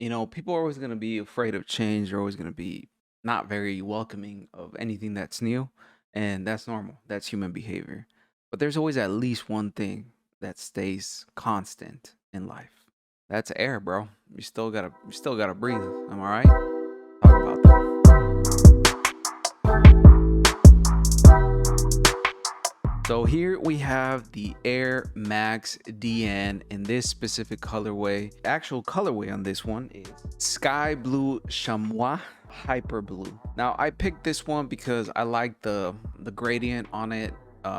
People are always going to be afraid of change. They're always going to be not very welcoming of anything that's new. And that's normal. That's human behavior. But there's always at least one thing that stays constant in life. That's air, bro. You still gotta breathe. Am I right? Talk about that. So here we have the Air Max DN in this specific colorway. Actual colorway on this one is Sky Blue Chamois Hyper Blue. Now I picked this one because I like the gradient on it.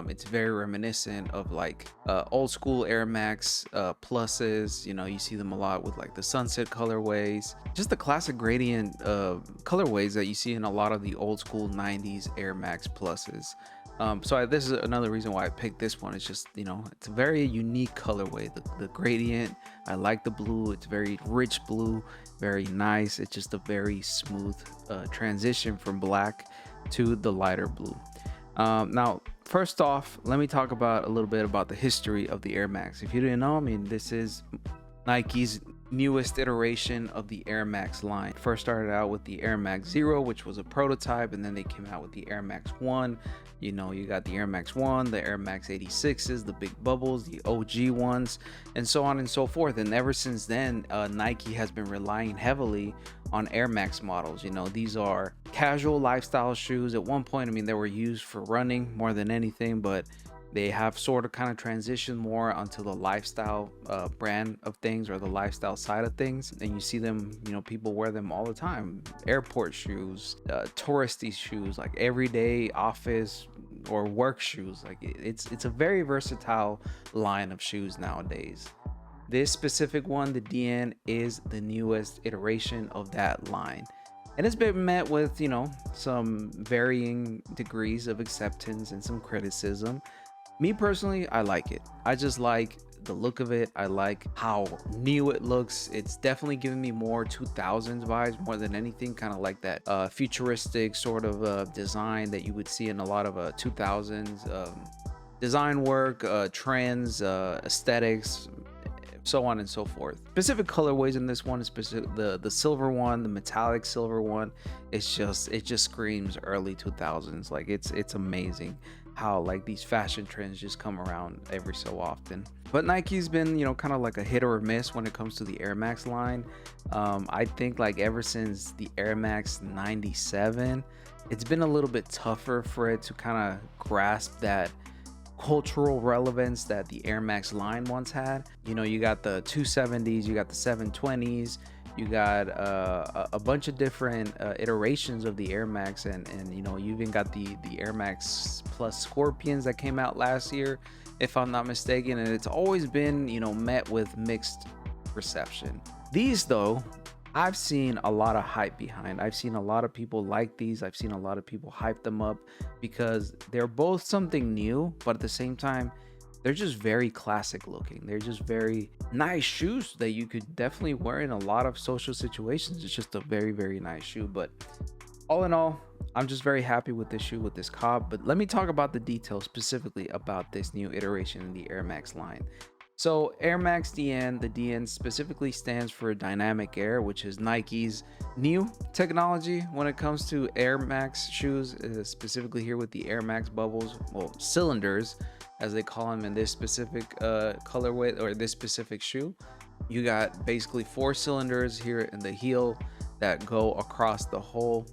It's very reminiscent of like old school Air Max pluses. You see them a lot with like the sunset colorways, just the classic gradient colorways that you see in a lot of the old school 90s Air Max pluses. This is another reason why I picked this one. It's just, it's a very unique colorway. The gradient, I like the blue. It's very rich blue, very nice. It's just a very smooth transition from black to the lighter blue. Now, first off, let me talk about a little bit about the history of the Air Max. If you didn't know, this is Nike's newest iteration of the Air Max line. First started out with the Air Max Zero, which was a prototype, and then they came out with the Air Max One. You got the Air Max One, the Air Max 86s, the big bubbles, the OG ones, and so on and so forth. And ever since then, Nike has been relying heavily on Air Max models. These are casual lifestyle shoes. At one point, they were used for running more than anything, but they have sort of kind of transitioned more onto the lifestyle brand of things, or the lifestyle side of things. And you see them, people wear them all the time. Airport shoes, touristy shoes, like everyday office or work shoes. Like it's a very versatile line of shoes nowadays. This specific one, the DN, is the newest iteration of that line. And it's been met with, some varying degrees of acceptance and some criticism. Me personally, I like it. I just like the look of it. I like how new it looks. It's definitely giving me more 2000s vibes more than anything, kind of like that futuristic sort of design that you would see in a lot of 2000s design work, trends, aesthetics, so on and so forth. Specific colorways in this one is the silver one, the metallic silver one. It just screams early 2000s. Like it's amazing how like these fashion trends just come around every so often. But Nike's been, kind of like a hit or miss when it comes to the Air Max line. I think like ever since the Air Max 97, it's been a little bit tougher for it to kind of grasp that cultural relevance that the Air Max line once had. You got the 270s, you got the 720s, you got a bunch of different iterations of the Air Max, and you even got the Air Max Plus Scorpions that came out last year, if I'm not mistaken, and it's always been met with mixed reception. These though, I've seen a lot of hype behind. I've seen a lot of people like these. I've seen a lot of people hype them up because they're both something new, but at the same time, they're just very classic looking. They're just very nice shoes that you could definitely wear in a lot of social situations. It's just a very, very nice shoe. But all in all, I'm just very happy with this shoe, with this cob. But let me talk about the details specifically about this new iteration in the Air Max line. So Air Max DN, the DN specifically stands for Dynamic Air, which is Nike's new technology when it comes to Air Max shoes, specifically here with the Air Max bubbles, well, cylinders, as they call them in this specific colorway or this specific shoe. You got basically 4 cylinders here in the heel that go across the whole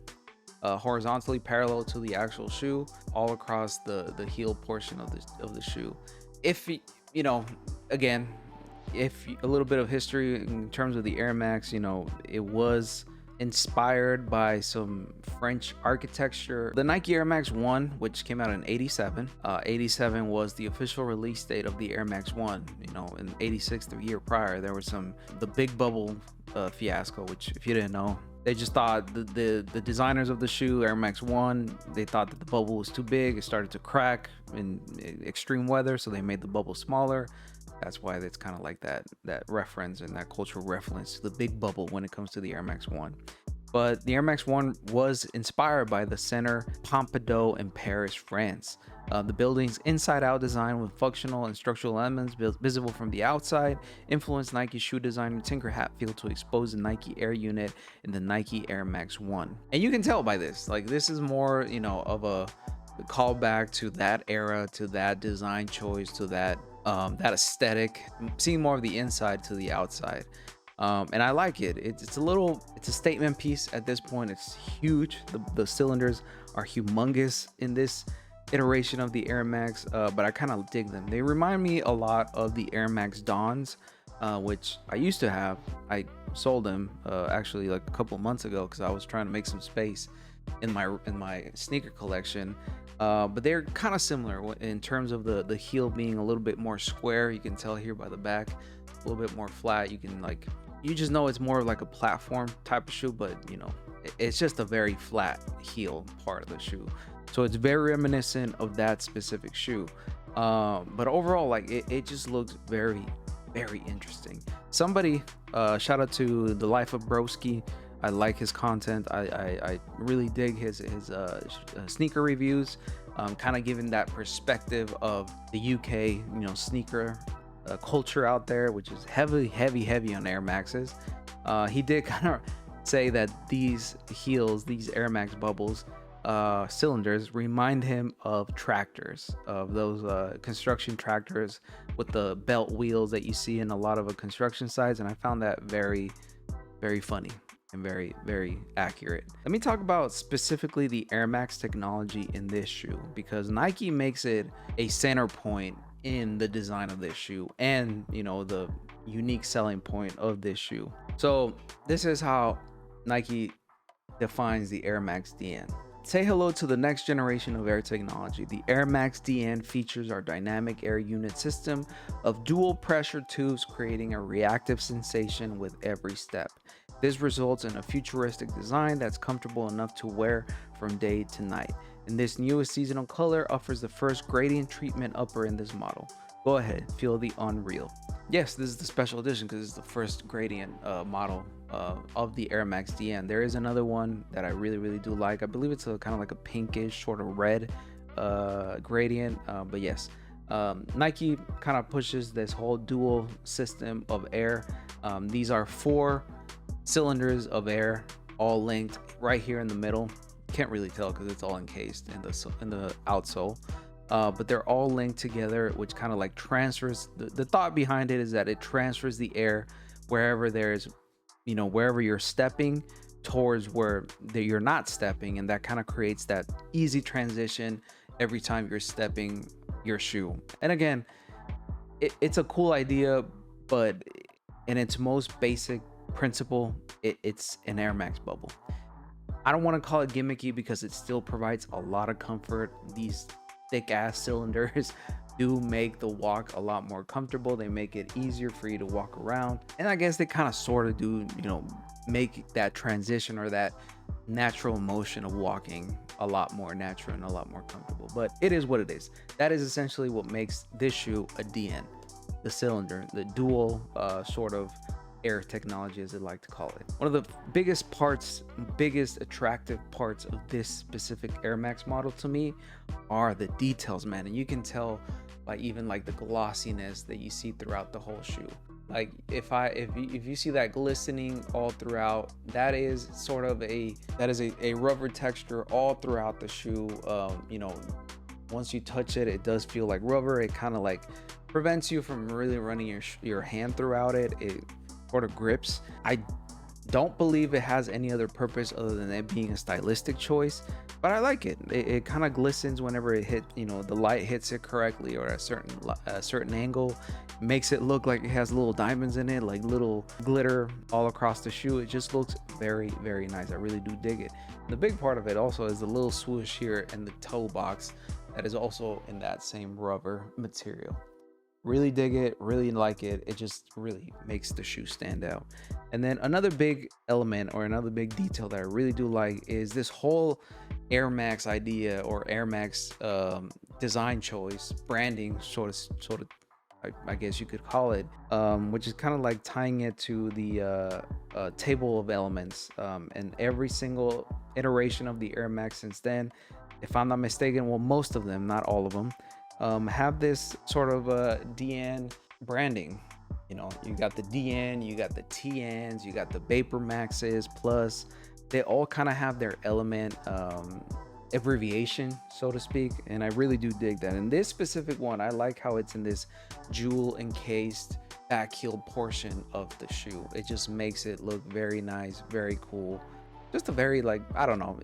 horizontally parallel to the actual shoe, all across the heel portion of the shoe. If again, if a little bit of history in terms of the Air Max, it was inspired by some French architecture. The Nike Air Max 1, which came out in 87, 87 was the official release date of the Air Max 1. In 86, the year prior, there was the big bubble fiasco, which if you didn't know, they just thought the designers of the shoe, Air Max 1, they thought that the bubble was too big. It started to crack in extreme weather, so they made the bubble smaller. That's why it's kind of like that reference and that cultural reference to the big bubble when it comes to the Air Max 1. but the Air Max 1 was inspired by the Center Pompidou in Paris, France. The building's inside-out design with functional and structural elements visible from the outside influenced Nike shoe designer Tinker Hatfield to expose the Nike Air unit in the Nike Air Max 1. And you can tell by this, like this is more, you know, of a callback to that era, to that design choice, to that that aesthetic, seeing more of the inside to the outside. And I like it. It's a statement piece at this point. It's huge. The cylinders are humongous in this iteration of the Air Max, but I kind of dig them. They remind me a lot of the Air Max Dawns, which I used to have. I sold them actually like a couple months ago because I was trying to make some space in my sneaker collection. But they're kind of similar in terms of the heel being a little bit more square. You can tell here by the back, a little bit more flat. You just know it's more of like a platform type of shoe, but you know, it's just a very flat heel part of the shoe. So it's very reminiscent of that specific shoe. But overall, like it just looks very, very interesting. Somebody, shout out to The Life of Broski. I like his content. I really dig his sneaker reviews, kind of giving that perspective of the UK, you know, sneaker culture out there, which is heavy on Air Maxes. He did kind of say that these heels, these Air Max bubbles, cylinders remind him of tractors, of those construction tractors with the belt wheels that you see in a lot of construction sites. And I found that very, very funny and very, very accurate. Let me talk about specifically the Air Max technology in this shoe, because Nike makes it a center point in the design of this shoe and, you know, the unique selling point of this shoe. So this is how Nike defines the Air Max DN. Say hello to the next generation of air technology. The Air Max DN features our dynamic air unit system of dual pressure tubes, creating a reactive sensation with every step. This results in a futuristic design that's comfortable enough to wear from day to night. And this newest seasonal color offers the first gradient treatment upper in this model. Go ahead, feel the unreal. Yes, this is the special edition because it's the first gradient model of the Air Max DN. There is another one that I really do like. I believe it's a kind of like a pinkish sort of red gradient, but yes, Nike kind of pushes this whole dual system of air. These are 4 cylinders of air, all linked right here in the middle. Can't really tell because it's all encased in the outsole, but they're all linked together, which kind of like transfers. The thought behind it is that it transfers the air wherever there's, you know, wherever you're stepping towards where you're not stepping, and that kind of creates that easy transition every time you're stepping your shoe. And again, it's a cool idea, but in its most basic principle, it's an Air Max bubble. I don't want to call it gimmicky because it still provides a lot of comfort. These thick ass cylinders do make the walk a lot more comfortable. They make it easier for you to walk around, and I guess they kind of sort of do, you know, make that transition or that natural motion of walking a lot more natural and a lot more comfortable. But it is what it is. That is essentially what makes this shoe a DN. The cylinder, the dual sort of air technology, as they like to call it. One of the biggest attractive parts of this specific Air Max model to me are the details, man. And you can tell by even like the glossiness that you see throughout the whole shoe. Like if you see that glistening all throughout, that is sort of a rubber texture all throughout the shoe. You know, once you touch it, it does feel like rubber. It kind of like prevents you from really running your hand throughout it. It sort of grips. I don't believe it has any other purpose other than it being a stylistic choice, but I like it. It kind of glistens whenever it hit, you know, the light hits it correctly or at a certain angle. Makes it look like it has little diamonds in it, like little glitter all across the shoe. It just looks very nice. I really do dig it. The big part of it also is the little swoosh here in the toe box that is also in that same rubber material. Really dig it, really like it. It just really makes the shoe stand out. And then another big element or another big detail that I really do like is this whole Air Max idea or Air Max design choice, branding sort of I guess you could call it, which is kind of like tying it to the table of elements. And every single iteration of the Air Max since then, if I'm not mistaken, well, most of them, not all of them, have this sort of DN branding. You know, you got the DN, you got the TNs, you got the Vapor Maxes, plus they all kind of have their element abbreviation, so to speak, and I really do dig that. In this specific one, I like how it's in this jewel encased back heel portion of the shoe. It just makes it look very nice, very cool. Just a very, like, I don't know,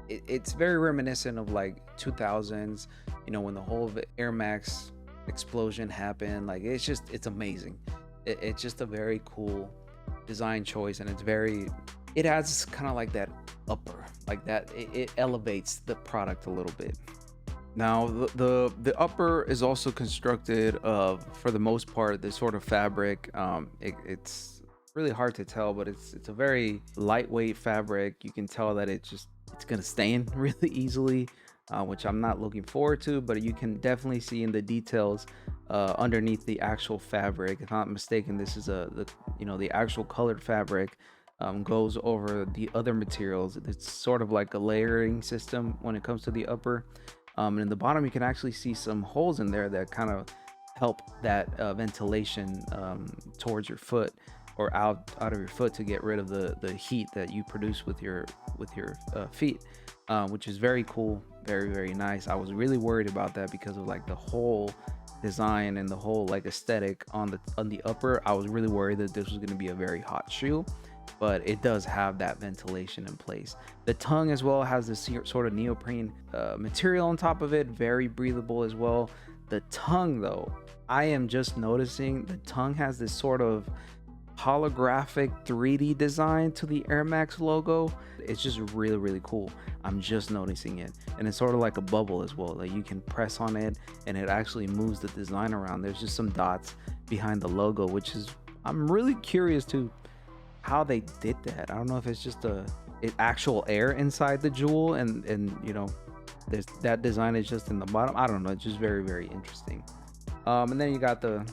it's very reminiscent of like 2000s, you know, when the whole Air Max explosion happened. Like, it's amazing. It's just a very cool design choice, and it adds kind of like that upper, like that it elevates the product a little bit. Now the upper is also constructed of, for the most part, this sort of fabric. It's really hard to tell, but it's a very lightweight fabric. You can tell that it's gonna stain really easily, which I'm not looking forward to, but you can definitely see in the details underneath the actual fabric. If I'm not mistaken, this is the actual colored fabric goes over the other materials. It's sort of like a layering system when it comes to the upper. And in the bottom, you can actually see some holes in there that kind of help that ventilation towards your foot, or out of your foot, to get rid of the heat that you produce with your feet, which is very cool, very, very nice. I was really worried about that because of like the whole design and the whole like aesthetic on the upper. I was really worried that this was going to be a very hot shoe, but it does have that ventilation in place. The tongue as well has this sort of neoprene material on top of it, very breathable as well. The tongue, though, I am just noticing the tongue has this sort of holographic 3D design to the Air Max logo. It's just really, really cool. I'm just noticing it, and it's sort of like a bubble as well. Like, you can press on it and it actually moves the design around. There's just some dots behind the logo, which is, I'm really curious to how they did that. I don't know if it's just actual air inside the jewel, and you know, there's that design is just in the bottom. I don't know. It's just very, very interesting. And then you got the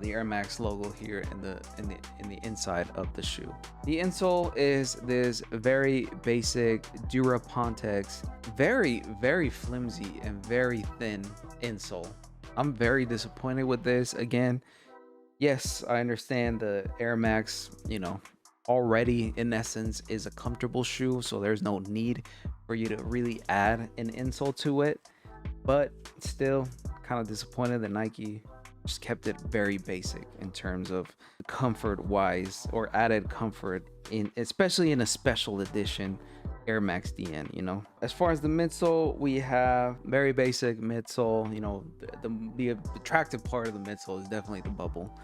Air Max logo here in the inside of the shoe. The insole is this very basic Durapontex, very, very flimsy and very thin insole. I'm very disappointed with this. Again, yes, I understand the Air Max, you know, already in essence is a comfortable shoe, so there's no need for you to really add an insole to it. But still, kind of disappointed that Nike just kept it very basic in terms of comfort wise, or added comfort in, especially in a special edition Air Max DN. You know, as far as the midsole, we have very basic midsole. You know, the attractive part of the midsole is definitely the bubble.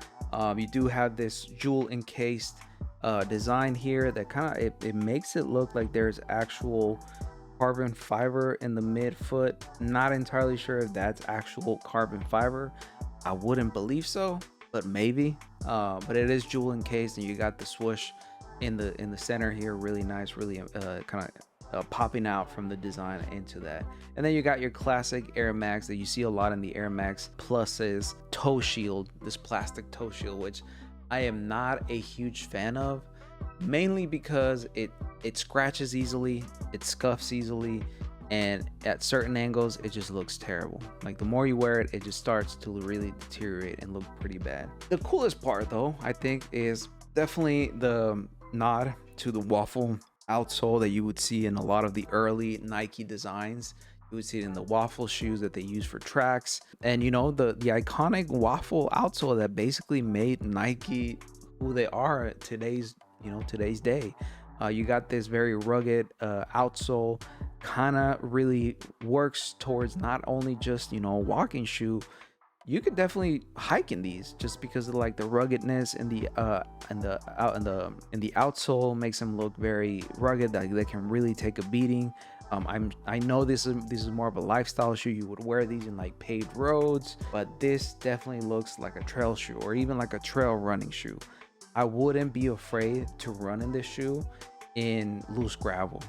You do have this jewel encased design here that kind of it makes it look like there's actual carbon fiber in the midfoot. Not entirely sure if that's actual carbon fiber. I wouldn't believe so, but maybe. But it is jewel encased, and you got the swoosh in the center here, really nice, really kind of popping out from the design into that. And then you got your classic Air Max that you see a lot in the Air Max Pluses toe shield, this plastic toe shield, which I am not a huge fan of, mainly because it scratches easily, it scuffs easily, and at certain angles it just looks terrible. Like, the more you wear it, it just starts to really deteriorate and look pretty bad. The coolest part, though, I think, is definitely the nod to the waffle outsole that you would see in a lot of the early Nike designs. You would see it in the waffle shoes that they use for tracks, and you know, the iconic waffle outsole that basically made Nike who they are today's day. You got this very rugged outsole, kind of really works towards not only just, you know, a walking shoe. You could definitely hike in these, just because of like the ruggedness in the outsole makes them look very rugged. Like, they can really take a beating. I know this is more of a lifestyle shoe. You would wear these in like paved roads, but this definitely looks like a trail shoe, or even like a trail running shoe. I wouldn't be afraid to run in this shoe in loose gravel.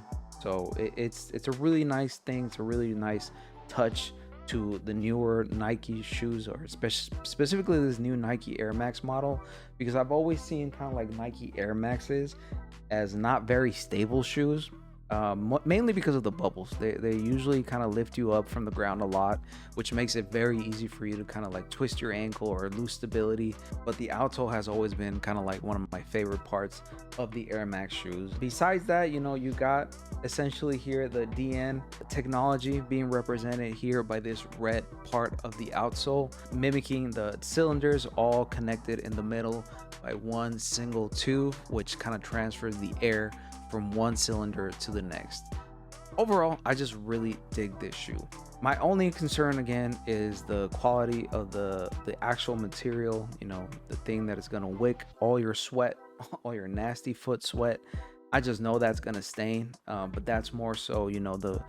So it's a really nice thing. It's a really nice touch to the newer Nike shoes, or specifically this new Nike Air Max model, because I've always seen kind of like Nike Air Maxes as not very stable shoes. Mainly because of the bubbles. They usually kind of lift you up from the ground a lot, which makes it very easy for you to kind of like twist your ankle or lose stability. But the outsole has always been kind of like one of my favorite parts of the Air Max shoes. Besides that, you know, you got essentially here the DN technology being represented here by this red part of the outsole, mimicking the cylinders all connected in the middle by one single tube, which kind of transfers the air from one cylinder to the next. Overall, I just really dig this shoe. My only concern again is the quality of the actual material, you know, the thing that is going to wick all your sweat, all your nasty foot sweat. I just know that's going to stain, but that's more so, you know, the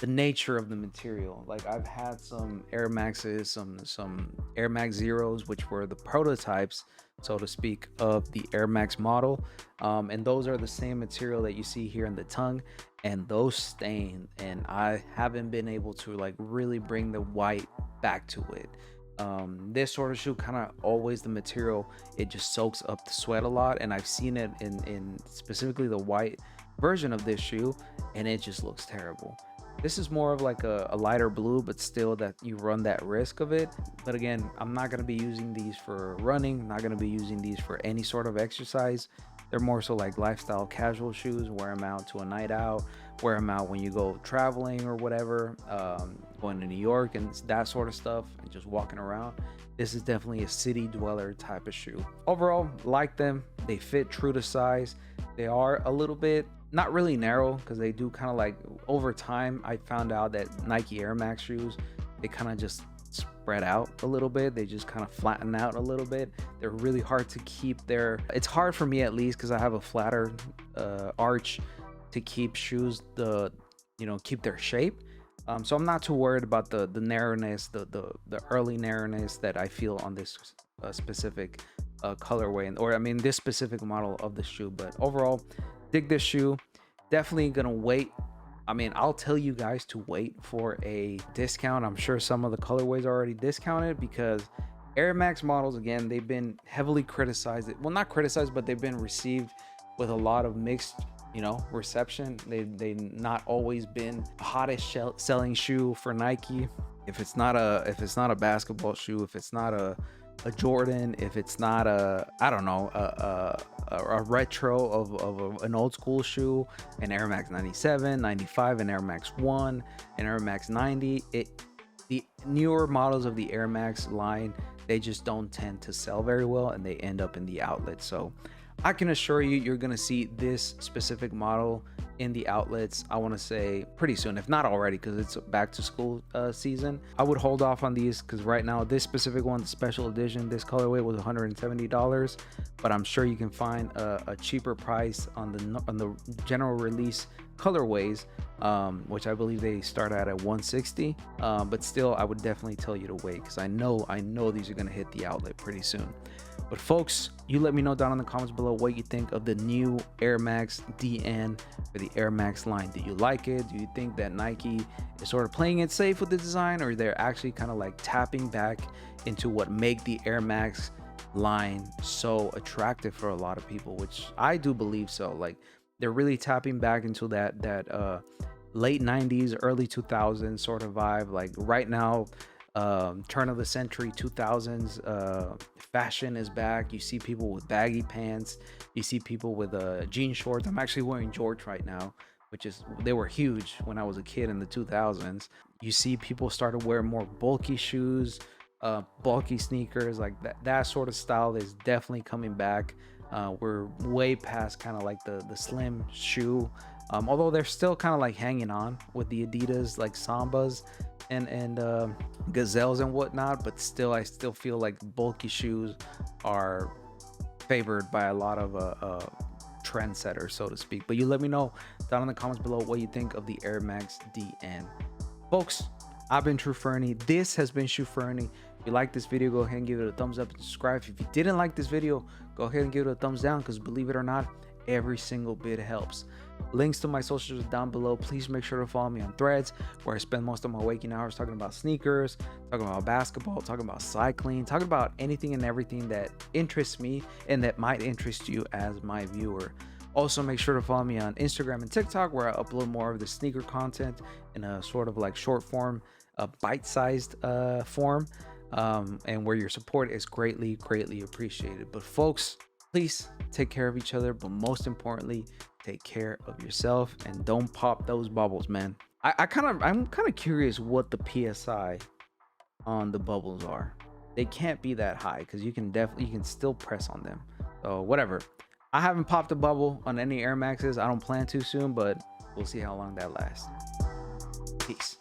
nature of the material. Like I've had some Air Maxes, some Air Max Zeros, which were the prototypes, so to speak, of the Air Max model, and those are the same material that you see here in the tongue, and those stain, and I haven't been able to like really bring the white back to it. This sort of shoe, kind of always the material, it just soaks up the sweat a lot, and I've seen it in specifically the white version of this shoe, and it just looks terrible. This is more of like a lighter blue, but still that you run that risk of it. But again, I'm not going to be using these for running, not going to be using these for any sort of exercise. They're more so like lifestyle casual shoes. Wear them out to a night out, wear them out when you go traveling or whatever, going to New York and that sort of stuff, and just walking around. This is definitely a city dweller type of shoe. Overall, like them. They fit true to size. They are a little bit not really narrow, because they do kind of like, over time I found out that Nike Air Max shoes, they kind of just spread out a little bit. They just kind of flatten out a little bit. They're really hard to keep their, it's hard for me at least, because I have a flatter arch, to keep shoes keep their shape. So I'm not too worried about the narrowness, the early narrowness that I feel on this specific colorway, or I mean this specific model of the shoe. But overall, dig this shoe. Definitely gonna wait. I mean, I'll tell you guys to wait for a discount. I'm sure some of the colorways are already discounted, because Air Max models, again, they've been heavily criticized. Well, not criticized, but they've been received with a lot of mixed, reception. They not always been the hottest selling shoe for Nike. If it's not a basketball shoe, if it's not a Jordan, if it's not a retro of an old school shoe, an Air Max 97, 95, an Air Max 1, an Air Max 90, the newer models of the Air Max line, they just don't tend to sell very well, and they end up in the outlets. So I can assure you, you're gonna see this specific model in the outlets, I want to say pretty soon, if not already, because it's back to school season. I would hold off on these, because right now this specific one, the special edition, this colorway was $170, but I'm sure you can find a cheaper price on the general release colorways, which I believe they start at 160, but still I would definitely tell you to wait, because I know these are going to hit the outlet pretty soon. But folks, you let me know down in the comments below what you think of the new Air Max DN for the Air Max line. Do you like it? Do you think that Nike is sort of playing it safe with the design, or they're actually kind of like tapping back into what make the Air Max line so attractive for a lot of people, which I do believe so. Like, they're really tapping back into that late 90s, early 2000s sort of vibe. Like right now, turn of the century 2000s fashion is back. You see people with baggy pants, you see people with jean shorts. I'm actually wearing jorts right now, they were huge when I was a kid in the 2000s. You see people started wearing more bulky shoes, bulky sneakers, like that sort of style is definitely coming back. We're way past kind of like the slim shoe, although they're still kind of like hanging on with the Adidas like Sambas and Gazelles and whatnot, but still I still feel like bulky shoes are favored by a lot of trendsetters, so to speak. But you let me know down in the comments below what you think of the Air Max DN. Folks, I've been True Fernie. This has been Shoe Fernie. If you like this video, go ahead and give it a thumbs up and subscribe. If you didn't like this video, go ahead and give it a thumbs down, because believe it or not, Every single bit helps. Links to my socials down below. Please make sure to follow me on Threads, where I spend most of my waking hours talking about sneakers, talking about basketball, talking about cycling, talking about anything and everything that interests me and that might interest you as my viewer. Also, make sure to follow me on Instagram and TikTok, where I upload more of the sneaker content in a sort of like short form, a bite-sized form, and where your support is greatly appreciated. But folks, please take care of each other, but most importantly, take care of yourself and don't pop those bubbles, man. I'm kind of curious what the PSI on the bubbles are. They can't be that high because you can still press on them. So whatever. I haven't popped a bubble on any Air Maxes. I don't plan to soon, but we'll see how long that lasts. Peace.